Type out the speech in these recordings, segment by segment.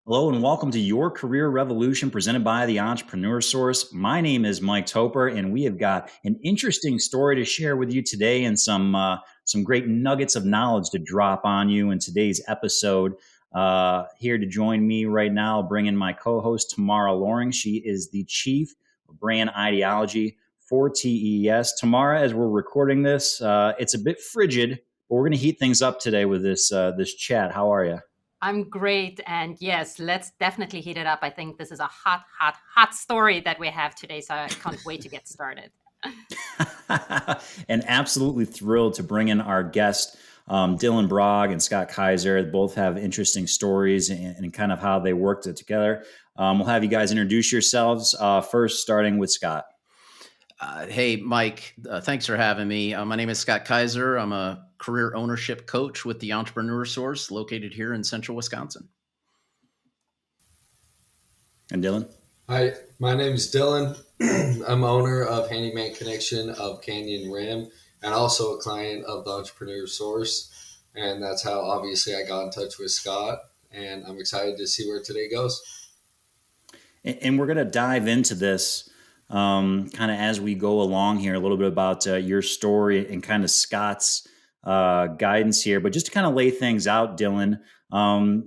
Hello and welcome to Your Career Revolution presented by the Entrepreneur Source. My name is Mike Toper, and we have got an interesting story to share with you today and some great nuggets of knowledge to drop on you in today's episode. Here to join me right now, I'll bring in my co-host Tamara Loring. She is the Chief of Brand Ideology for TES. Tamara, as we're recording this, it's a bit frigid, but we're going to heat things up today with this chat. How are you? I'm great. And yes, let's definitely heat it up. I think this is a hot, hot, hot story that we have today. So I can't wait to get started. And absolutely thrilled to bring in our guest, Dylan Brog and Scott Kaiser. Both have interesting stories and kind of how they worked it together. We'll have you guys introduce yourselves first, starting with Scott. Hey, Mike, thanks for having me. My name is Scott Kaiser. I'm a career ownership coach with the Entrepreneur Source located here in central Wisconsin. And Dylan? Hi, my name is Dylan. I'm owner of Handyman Connection of Canyon Rim and also a client of the Entrepreneur Source. And that's how obviously I got in touch with Scott. And I'm excited to see where today goes. And we're going to dive into this kind of as we go along here, a little bit about your story and kind of Scott's guidance here. But just to kind of lay things out, Dylan,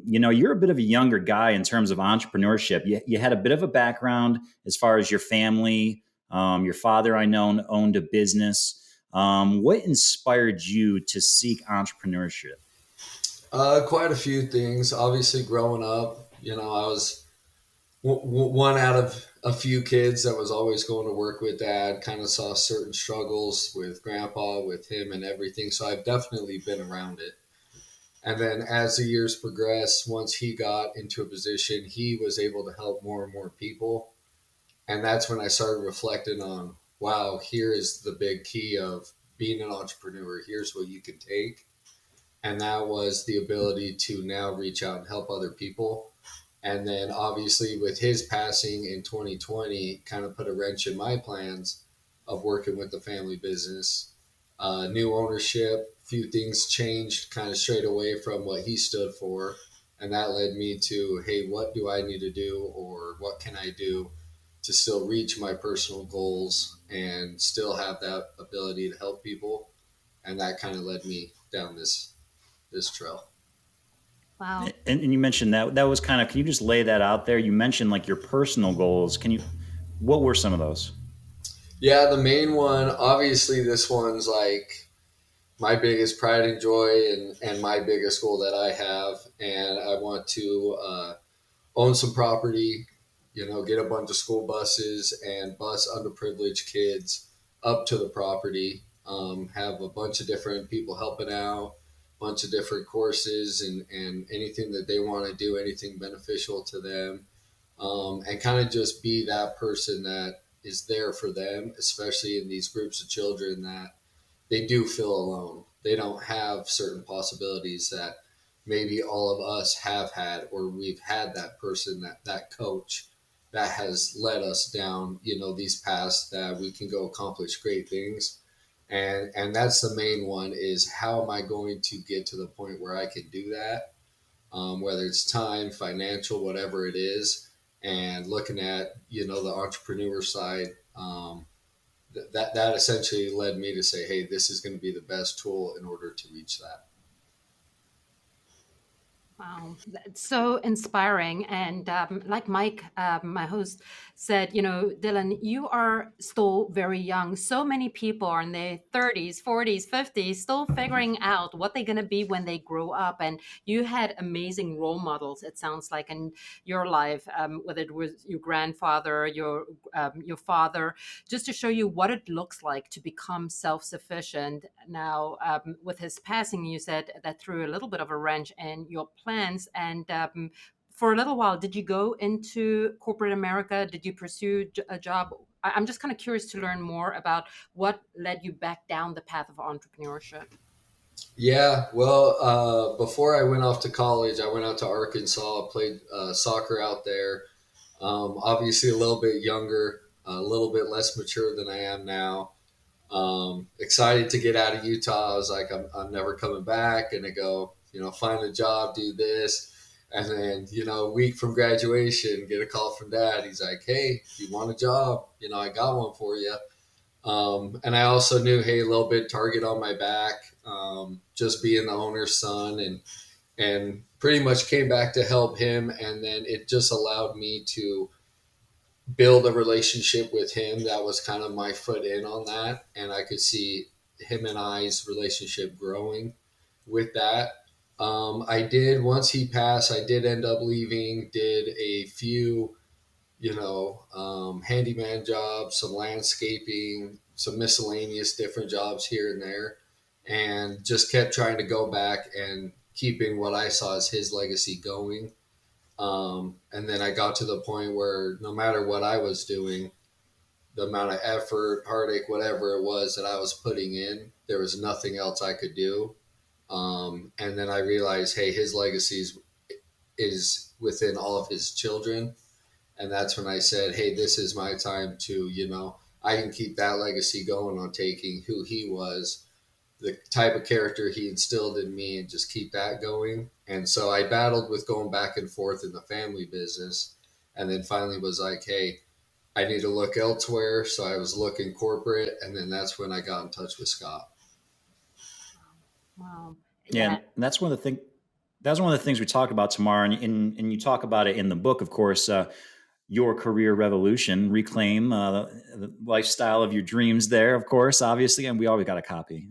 you're a bit of a younger guy in terms of entrepreneurship. You had a bit of a background as far as your family. Your father, I know, owned a business. What inspired you to seek entrepreneurship? Quite a few things. Obviously, growing up, I was one out of a few kids that was always going to work with dad. Kind of saw certain struggles with grandpa, with him and everything. So I've definitely been around it. And then as the years progressed, once he got into a position, he was able to help more and more people. And that's when I started reflecting on, wow, here is the big key of being an entrepreneur. Here's what you can take. And that was the ability to now reach out and help other people. And then obviously with his passing in 2020, kind of put a wrench in my plans of working with the family business. New ownership, few things changed kind of straight away from what he stood for. And that led me to, hey, what do I need to do or what can I do to still reach my personal goals and still have that ability to help people? And that kind of led me down this trail. Wow. And you mentioned that was kind of, can you just lay that out there? You mentioned like your personal goals. What were some of those? Yeah, the main one, obviously this one's like my biggest pride and joy and my biggest goal that I have. And I want to own some property, get a bunch of school buses and bus underprivileged kids up to the property, have a bunch of different people helping out, bunch of different courses and anything that they want to do, anything beneficial to them, and kind of just be that person that is there for them, especially in these groups of children that they do feel alone. They don't have certain possibilities that maybe all of us have had, or we've had that person, that coach that has led us down, these paths that we can go accomplish great things. And that's the main one is how am I going to get to the point where I can do that? Whether it's time, financial, whatever it is, and looking at, the entrepreneur side, that essentially led me to say, hey, this is going to be the best tool in order to reach that. Wow, that's so inspiring. And like Mike, my host, said, Dylan, you are still very young. So many people are in their 30s, 40s, 50s, still figuring out what they're going to be when they grow up. And you had amazing role models, it sounds like, in your life, whether it was your grandfather, your father, just to show you what it looks like to become self-sufficient. Now, with his passing, you said that threw a little bit of a wrench in your plans. And for a little while, did you go into corporate America? Did you pursue a job? I'm just kind of curious to learn more about what led you back down the path of entrepreneurship. Yeah, well, before I went off to college, I went out to Arkansas, played soccer out there. Obviously, a little bit younger, a little bit less mature than I am now. Excited to get out of Utah. I was like, I'm never coming back. And I go, find a job, do this. And then, a week from graduation, get a call from dad. He's like, "Hey, you want a job? I got one for you." And I also knew, hey, a little bit target on my back, just being the owner's son, and pretty much came back to help him. And then it just allowed me to build a relationship with him. That was kind of my foot in on that. And I could see him and I's relationship growing with that. I did, once he passed, I did end up leaving, did a few, handyman jobs, some landscaping, some miscellaneous different jobs here and there, and just kept trying to go back and keeping what I saw as his legacy going. And then I got to the point where no matter what I was doing, the amount of effort, heartache, whatever it was that I was putting in, there was nothing else I could do. And then I realized, hey, his legacy is within all of his children. And that's when I said, hey, this is my time to, I can keep that legacy going on taking who he was, the type of character he instilled in me, and just keep that going. And so I battled with going back and forth in the family business, and then finally was like, hey, I need to look elsewhere. So I was looking corporate, and then that's when I got in touch with Scott. Wow. Yeah, Yeah. and that's one of the things. That's one of the things we talk about tomorrow, and you talk about it in the book, of course. Your career revolution, reclaim the lifestyle of your dreams. There, of course, obviously, and we always got a copy.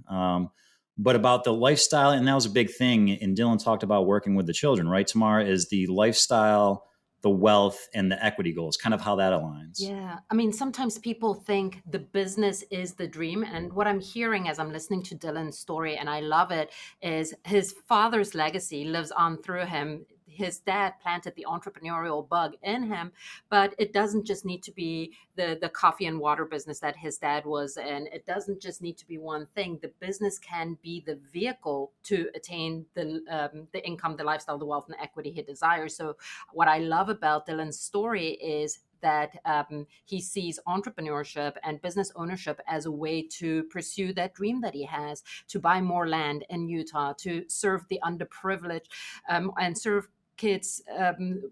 But about the lifestyle, and that was a big thing. And Dylan talked about working with the children, right? Tamara, is the lifestyle, the wealth, and the equity goals, kind of how that aligns. Yeah. I mean, sometimes people think the business is the dream. And what I'm hearing as I'm listening to Dylan's story, and I love it, is his father's legacy lives on through him. His dad planted the entrepreneurial bug in him, but it doesn't just need to be the coffee and water business that his dad was in. It doesn't just need to be one thing. The business can be the vehicle to attain the income, the lifestyle, the wealth, and the equity he desires. So what I love about Dylan's story is that he sees entrepreneurship and business ownership as a way to pursue that dream that he has, to buy more land in Utah, to serve the underprivileged, and serve kids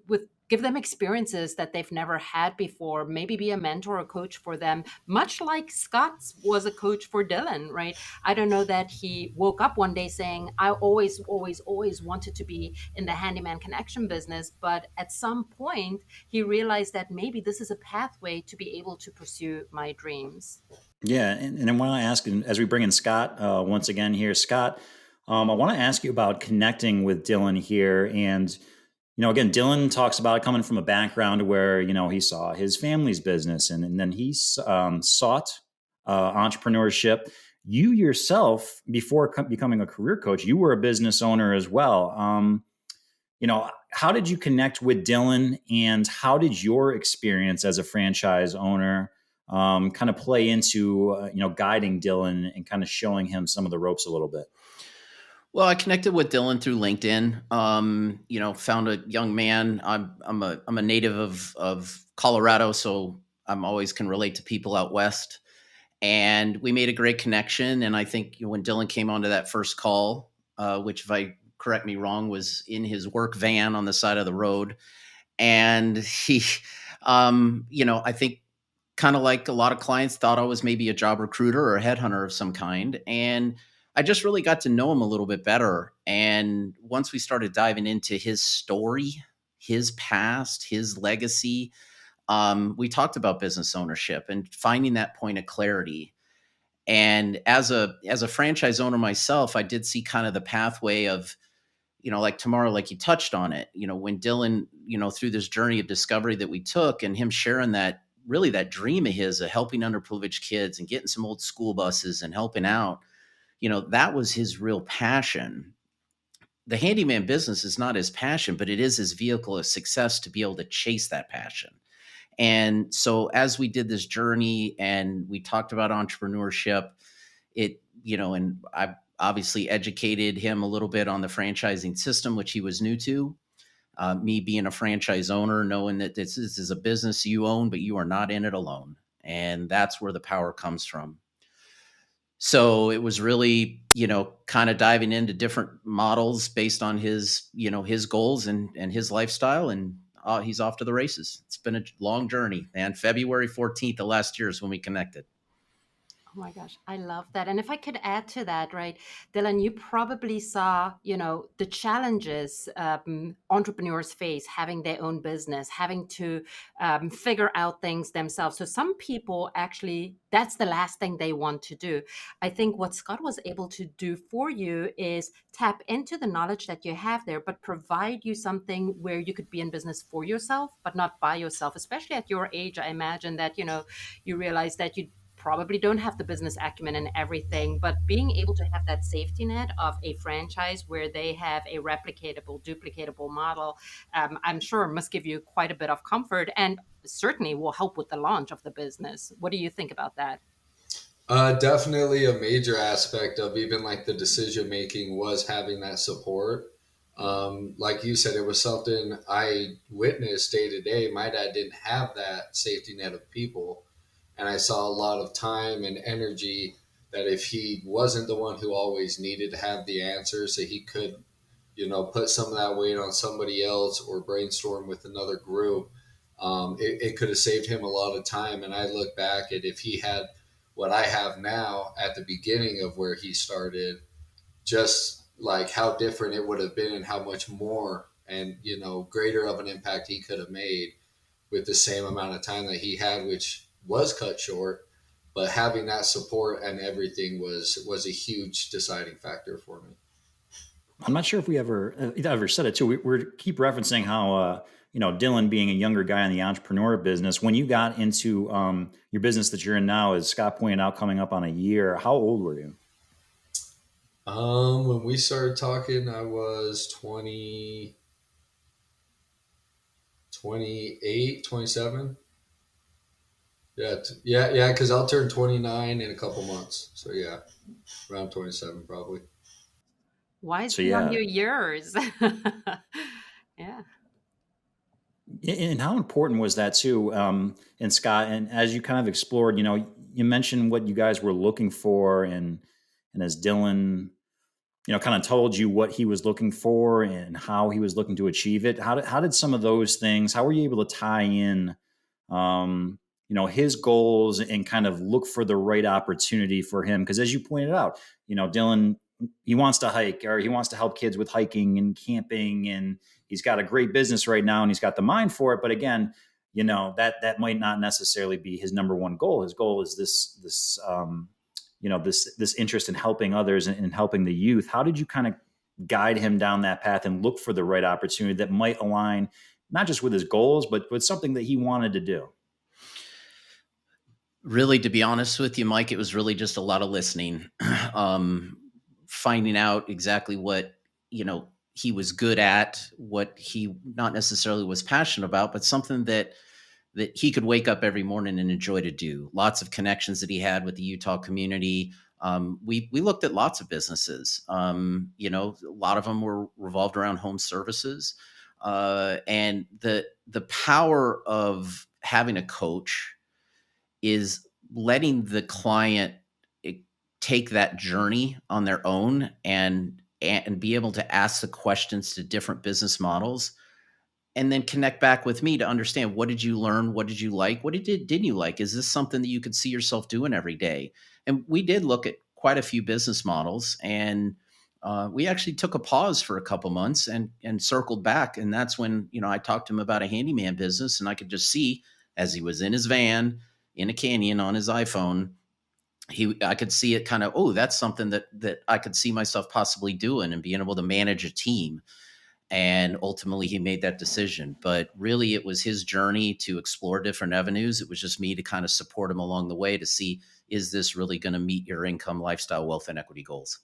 with give them experiences that they've never had before, maybe be a mentor or coach for them, much like Scott was a coach for Dylan, right? I don't know that he woke up one day saying, I always, always, always wanted to be in the handyman connection business. But at some point, he realized that maybe this is a pathway to be able to pursue my dreams. Yeah, and I want to ask, and as we bring in Scott once again here, Scott, I want to ask you about connecting with Dylan here, and again, Dylan talks about coming from a background where he saw his family's business, and then he sought entrepreneurship. You yourself, before becoming a career coach, you were a business owner as well. How did you connect with Dylan, and how did your experience as a franchise owner kind of play into guiding Dylan and kind of showing him some of the ropes a little bit? Well, I connected with Dylan through LinkedIn. Found a young man. I'm a native of Colorado, so I'm always can relate to people out west. And we made a great connection. And I think when Dylan came onto that first call, which, if I correct me wrong, was in his work van on the side of the road, and he, I think kind of like a lot of clients thought I was maybe a job recruiter or a headhunter of some kind. And I just really got to know him a little bit better. And once we started diving into his story, his past, his legacy, we talked about business ownership and finding that point of clarity. And as a franchise owner myself, I did see kind of the pathway of, like tomorrow, like you touched on it, when Dylan, through this journey of discovery that we took, and him sharing that really that dream of his of helping underprivileged kids and getting some old school buses and helping out, that was his real passion. The handyman business is not his passion, but it is his vehicle of success to be able to chase that passion. And so as we did this journey and we talked about entrepreneurship, and I obviously educated him a little bit on the franchising system, which he was new to. Me being a franchise owner, knowing that this is a business you own, but you are not in it alone. And that's where the power comes from. So it was really, kind of diving into different models based on his, his goals and his lifestyle. And he's off to the races. It's been a long journey, man. February 14th of last year is when we connected. Oh my gosh, I love that. And if I could add to that, right, Dylan, you probably saw, the challenges entrepreneurs face having their own business, having to figure out things themselves. So some people actually, that's the last thing they want to do. I think what Scott was able to do for you is tap into the knowledge that you have there, but provide you something where you could be in business for yourself, but not by yourself, especially at your age. I imagine that, you realize that you probably don't have the business acumen and everything, but being able to have that safety net of a franchise where they have a replicatable, duplicatable model, I'm sure must give you quite a bit of comfort and certainly will help with the launch of the business. What do you think about that? Definitely a major aspect of even like the decision making was having that support. Like you said, it was something I witnessed day to day. My dad didn't have that safety net of people. And I saw a lot of time and energy that if he wasn't the one who always needed to have the answers, that he could, put some of that weight on somebody else or brainstorm with another group, it could have saved him a lot of time. And I look back at if he had what I have now at the beginning of where he started, just like how different it would have been and how much more and, greater of an impact he could have made with the same amount of time that he had, which was cut short. But having that support and everything was a huge deciding factor for me. I'm not sure if we ever said it too. We keep referencing how Dylan being a younger guy in the entrepreneur business. When you got into your business that you're in now, as Scott pointed out, coming up on a year. How old were you? When we started talking, I was 20, 28, 27. Yeah, yeah, because I'll turn 29 in a couple months. So yeah, around 27 probably. Wisely So on yeah, your years. Yeah. and how important was that too? And Scott, and as you kind of explored, you mentioned what you guys were looking for, and as Dylan kind of told you what he was looking for and how he was looking to achieve it. How did some of those things, how were you able to tie in, his goals and kind of look for the right opportunity for him? Because as you pointed out, Dylan, he wants to hike or he wants to help kids with hiking and camping, and he's got a great business right now and he's got the mind for it. But again, that might not necessarily be his number one goal. His goal is this interest in helping others and helping the youth. How did you kind of guide him down that path and look for the right opportunity that might align not just with his goals but with something that he wanted to do? Really, to be honest with you, Mike, it was really just a lot of listening, um, finding out exactly what he was good at, what he not necessarily was passionate about, but something that he could wake up every morning and enjoy to do. Lots of connections that he had with the Utah community. We looked at lots of businesses. A lot of them were revolved around home services, and the power of having a coach is letting the client eh, take that journey on their own and be able to ask the questions to different business models and then connect back with me to understand, what did you learn, what did you like, didn't you like, is this something that you could see yourself doing every day? And we did look at quite a few business models, and we actually took a pause for a couple months and circled back. And that's when I talked to him about a handyman business, and I could just see, as he was in his van in a canyon on his iPhone, I could see it kind of, oh, that's something that I could see myself possibly doing and being able to manage a team. And ultimately he made that decision. But really, it was his journey to explore different avenues. It was just me to kind of support him along the way to see, is this really going to meet your income, lifestyle, wealth, and equity goals?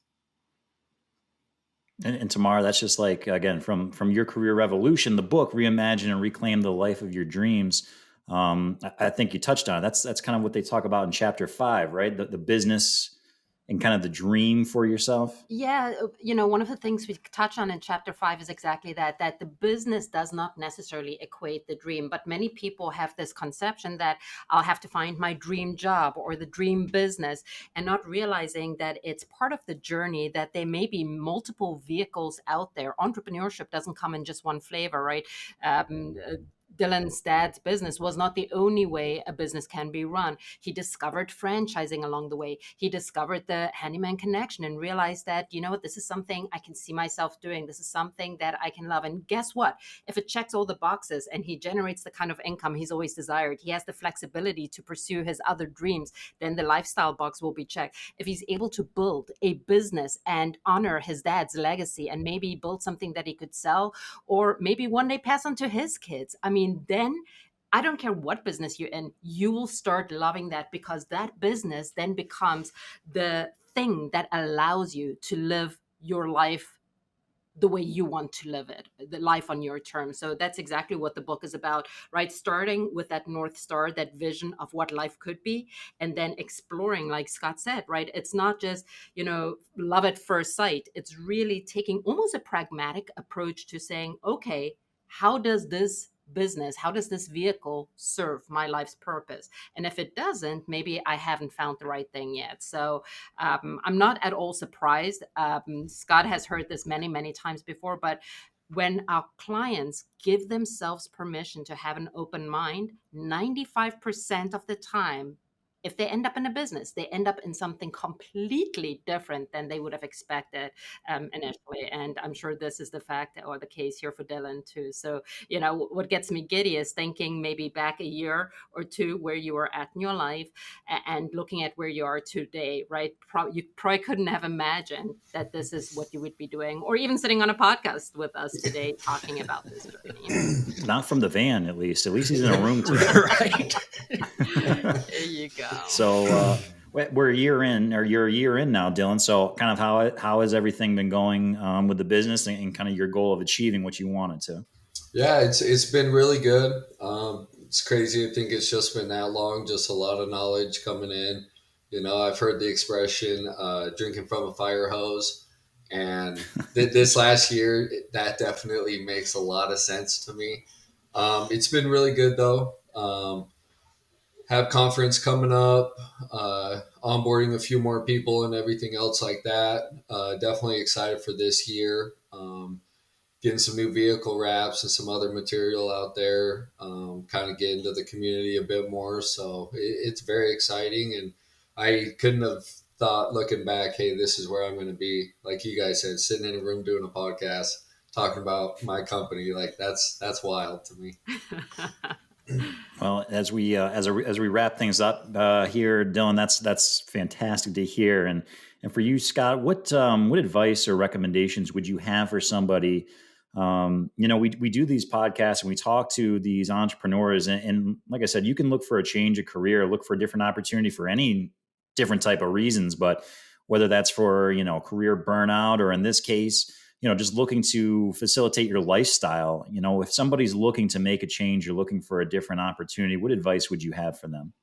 And Tamara, that's just like, again, from your career revolution, the book Reimagine and Reclaim the Life of Your Dreams. I think you touched on it. That's kind of what they talk about in chapter 5, right? The business and kind of the dream for yourself? Yeah, one of the things we touch on in chapter 5 is exactly that the business does not necessarily equate the dream, but many people have this conception that I'll have to find my dream job or the dream business, and not realizing that it's part of the journey, that there may be multiple vehicles out there. Entrepreneurship doesn't come in just one flavor, right? Dylan's dad's business was not the only way a business can be run. He discovered franchising along the way. He discovered the handyman connection and realized that, what, this is something I can see myself doing. This is something that I can love. And guess what? If it checks all the boxes and he generates the kind of income he's always desired, he has the flexibility to pursue his other dreams, then the lifestyle box will be checked. If he's able to build a business and honor his dad's legacy and maybe build something that he could sell, or maybe one day pass on to his kids, then I don't care what business you're in, you will start loving that, because that business then becomes the thing that allows you to live your life the way you want to live it, the life on your terms. So that's exactly what the book is about, right? Starting with that North Star, that vision of what life could be, and then exploring, like Scott said, right? It's not just, love at first sight. It's really taking almost a pragmatic approach to saying, okay, how does this business, how does this vehicle serve my life's purpose? And if it doesn't, maybe I haven't found the right thing yet. So I'm not at all surprised. Scott has heard this many, many times before, but when our clients give themselves permission to have an open mind, 95% of the time, if they end up in a business, they end up in something completely different than they would have expected initially. And I'm sure this is the fact or the case here for Dylan too. So, what gets me giddy is thinking maybe back a year or two where you were at in your life and looking at where you are today, right? You probably couldn't have imagined that this is what you would be doing, or even sitting on a podcast with us today talking about this journey. Not from the van, at least. At least he's in a room today. Right. There you go. So we're a year in, or you're a year in now, Dylan. So kind of how has everything been going with the business and kind of your goal of achieving what you wanted to? Yeah, it's been really good. It's crazy. I think it's just been that long. Just a lot of knowledge coming in. I've heard the expression "drinking from a fire hose," and this last year, that definitely makes a lot of sense to me. It's been really good though. Have conference coming up, onboarding a few more people and everything else like that. Definitely excited for this year. Getting some new vehicle wraps and some other material out there, kind of get into the community a bit more. So it's very exciting. And I couldn't have thought looking back, hey, this is where I'm going to be. Like you guys said, sitting in a room doing a podcast, talking about my company. Like that's wild to me. Well, as we wrap things up here, Dylan, that's fantastic to hear. And for you, Scott, what advice or recommendations would you have for somebody? We do these podcasts and we talk to these entrepreneurs, and like I said, you can look for a change of career, look for a different opportunity for any different type of reasons, but whether that's for career burnout, or in this case, just looking to facilitate your lifestyle. If somebody's looking to make a change, you're looking for a different opportunity, what advice would you have for them?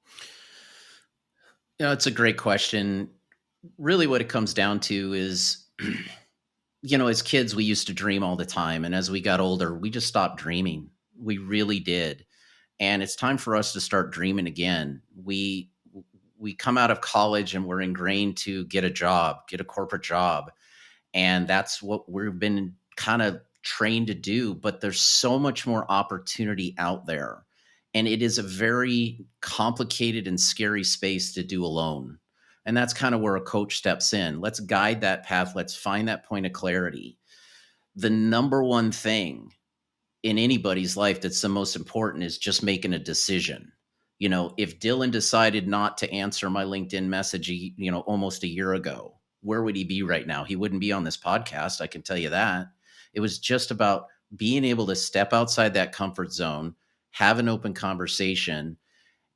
It's a great question. Really what it comes down to is, as kids, we used to dream all the time. And as we got older, we just stopped dreaming. We really did. And it's time for us to start dreaming again. We come out of college and we're ingrained to get a job, get a corporate job. And that's what we've been kind of trained to do. But there's so much more opportunity out there. And it is a very complicated and scary space to do alone. And that's kind of where a coach steps in. Let's guide that path. Let's find that point of clarity. The number one thing in anybody's life that's the most important is just making a decision. If Dylan decided not to answer my LinkedIn message, almost a year ago, where would he be right now? He wouldn't be on this podcast. I can tell you that. It was just about being able to step outside that comfort zone, have an open conversation,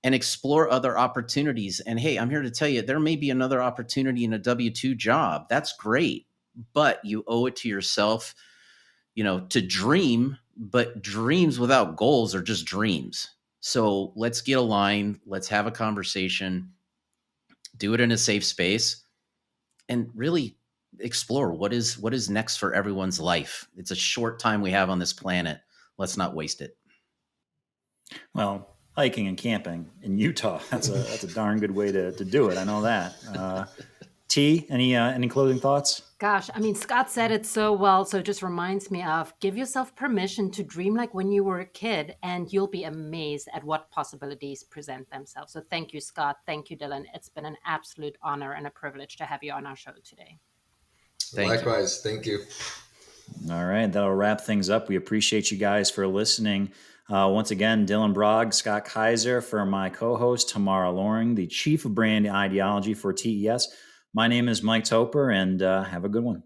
and explore other opportunities. And hey, I'm here to tell you, there may be another opportunity in a W-2 job. That's great, but you owe it to yourself, to dream, but dreams without goals are just dreams. So let's get aligned. Let's have a conversation, do it in a safe space, and really explore what is next for everyone's life. It's a short time we have on this planet. Let's not waste it. Well, hiking and camping in Utah, that's a darn good way to do it. I know that. T, any closing thoughts? Gosh, I mean, Scott said it so well. So it just reminds me of give yourself permission to dream like when you were a kid, and you'll be amazed at what possibilities present themselves. So thank you, Scott. Thank you, Dylan. It's been an absolute honor and a privilege to have you on our show today. Likewise. Thank you. All right, that'll wrap things up. We appreciate you guys for listening. Once again, Dylan Brog, Scott Kaiser, for my co-host, Tamara Loring, the Chief of Brand Ideology for TES. My name is Mike Toper, and have a good one.